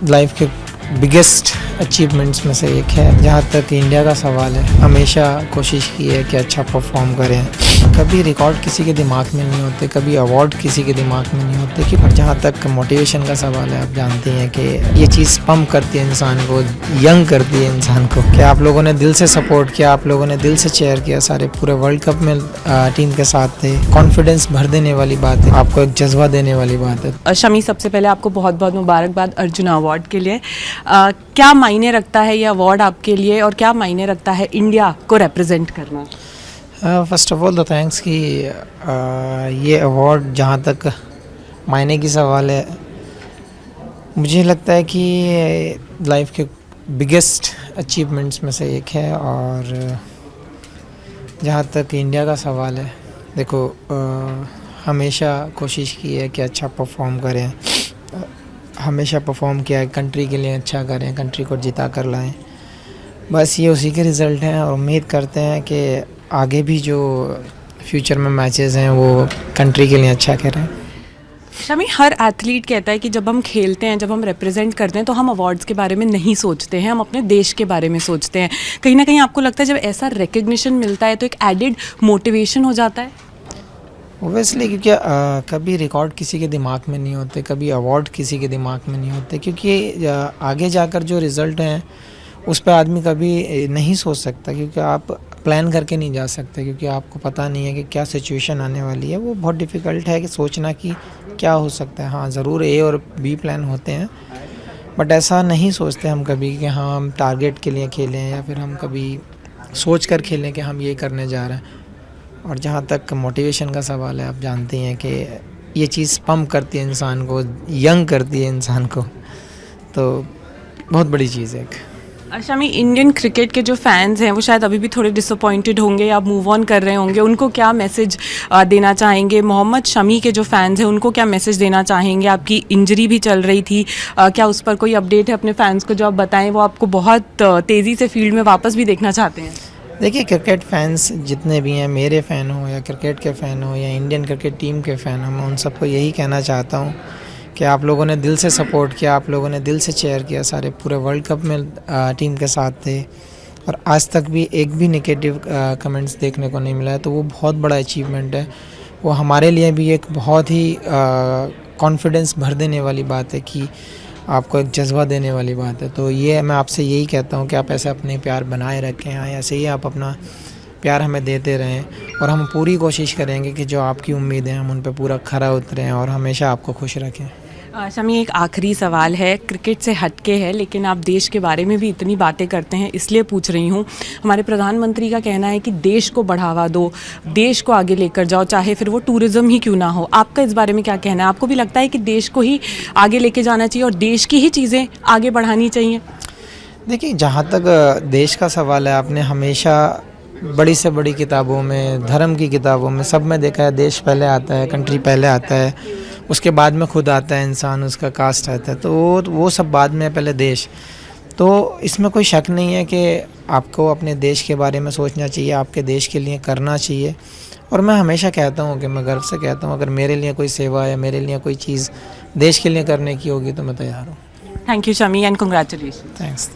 Life के biggest achievements में से एक है। जहाँ तक इंडिया का सवाल है, हमेशा कोशिश की है कि अच्छा परफॉर्म करें। कभी रिकॉर्ड किसी के दिमाग में नहीं होते, कभी अवार्ड किसी के दिमाग में नहीं होते कि जहाँ तक मोटिवेशन का सवाल है, आप जानते हैं कि ये चीज़ पम्प करती है इंसान को, यंग करती है इंसान को। कि आप लोगों ने दिल से सपोर्ट किया, आप लोगों ने दिल से चेयर किया, सारे पूरे वर्ल्ड कप में टीम के साथ थे। कॉन्फिडेंस भर देने वाली बात है, आपको एक जज्बा देने वाली बात है। शमी, सबसे पहले आपको बहुत बहुत मुबारकबाद अर्जुन अवार्ड के लिए। क्या मायने रखता है ये अवार्ड आपके लिए और क्या मायने रखता है इंडिया को रिप्रेजेंट करना? फर्स्ट ऑफ ऑल तो थैंक्स कि ये अवार्ड जहाँ तक मायने की सवाल है, मुझे लगता है कि लाइफ के बिगेस्ट अचीवमेंट्स में से एक है। और जहाँ तक इंडिया का सवाल है, देखो हमेशा कोशिश की है कि अच्छा परफॉर्म करें, हमेशा परफॉर्म किया है, कंट्री के लिए अच्छा करें, कंट्री को जिता कर लाएं। बस ये उसी के रिज़ल्ट हैं और उम्मीद करते हैं कि आगे भी जो फ्यूचर में मैचेस हैं वो कंट्री के लिए अच्छा करें। शमी, हर एथलीट कहता है कि जब हम खेलते हैं, जब हम रिप्रेजेंट करते हैं तो हम अवार्ड्स के बारे में नहीं सोचते हैं, हम अपने देश के बारे में सोचते हैं। कहीं ना कहीं आपको लगता है जब ऐसा रिकग्निशन मिलता है तो एक एडिड मोटिवेशन हो जाता है? ओबियसली, क्योंकि कभी रिकॉर्ड किसी के दिमाग में नहीं होते, कभी अवार्ड किसी के दिमाग में नहीं होते, क्योंकि आगे जाकर जो रिज़ल्ट हैं उस पर आदमी कभी नहीं सोच सकता, क्योंकि आप प्लान करके नहीं जा सकते, क्योंकि आपको पता नहीं है कि क्या सिचुएशन आने वाली है। वो बहुत डिफ़िकल्ट है कि सोचना कि क्या हो सकता है। हाँ, ज़रूर ए और बी प्लान होते हैं, बट ऐसा नहीं सोचते हम कभी कि हाँ हम टारगेट के लिए खेलें या फिर हम कभी सोच कर खेलें कि हम ये करने जा रहे हैं। और जहाँ तक मोटिवेशन का सवाल है, आप जानते हैं कि ये चीज़ पम्प करती है इंसान को, यंग करती है इंसान को, तो बहुत बड़ी चीज़ है एक। शमी, इंडियन क्रिकेट के जो फैंस हैं वो शायद अभी भी थोड़े डिसअपॉइंटेड होंगे या मूव ऑन कर रहे होंगे, उनको क्या मैसेज देना चाहेंगे? मोहम्मद शमी के जो फैंस हैं उनको क्या मैसेज देना चाहेंगे? आपकी इंजरी भी चल रही थी, क्या उस पर कोई अपडेट है अपने फैंस को जो आप बताएं? वो आपको बहुत तेज़ी से फील्ड में वापस भी देखना चाहते हैं। देखिए, क्रिकेट फैंस जितने भी हैं, मेरे फ़ैन हो या क्रिकेट के फ़ैन हो या इंडियन क्रिकेट टीम के फ़ैन हो, मैं उन सबको यही कहना चाहता हूँ कि आप लोगों ने दिल से सपोर्ट किया, आप लोगों ने दिल से चेयर किया, सारे पूरे वर्ल्ड कप में टीम के साथ थे और आज तक भी एक भी नेगेटिव कमेंट्स देखने को नहीं मिला है, तो वो बहुत बड़ा अचीवमेंट है। वो हमारे लिए भी एक बहुत ही कॉन्फिडेंस भर देने वाली बात है, कि आपको एक जज्बा देने वाली बात है। तो ये मैं आपसे यही कहता हूँ कि आप ऐसे अपने प्यार बनाए रखें, हाँ ऐसे ही आप अपना प्यार हमें देते रहें और हम पूरी कोशिश करेंगे कि जो आपकी उम्मीदें हैं हम उन पर पूरा खरा उतरें और हमेशा आपको खुश रखें। शमी, एक आखिरी सवाल है, क्रिकेट से हटके है लेकिन आप देश के बारे में भी इतनी बातें करते हैं इसलिए पूछ रही हूँ। हमारे प्रधानमंत्री का कहना है कि देश को बढ़ावा दो, देश को आगे लेकर जाओ, चाहे फिर वो टूरिज़्म ही क्यों ना हो। आपका इस बारे में क्या कहना है? आपको भी लगता है कि देश को ही आगे लेके जाना चाहिए और देश की ही चीज़ें आगे बढ़ानी चाहिए? देखिए, जहाँ तक देश का सवाल है, आपने हमेशा बड़ी से बड़ी किताबों में, धर्म की किताबों में, सब में देखा है देश पहले आता है, कंट्री पहले आता है, उसके बाद में खुद आता है इंसान, उसका कास्ट आता है, तो वो सब बाद में, पहले देश। तो इसमें कोई शक नहीं है कि आपको अपने देश के बारे में सोचना चाहिए, आपके देश के लिए करना चाहिए। और मैं हमेशा कहता हूँ कि मैं गर्व से कहता हूँ, अगर मेरे लिए कोई सेवा या मेरे लिए कोई चीज़ देश के लिए करने की होगी तो मैं तैयार हूँ। Thank you Shami and congratulation. Thanks.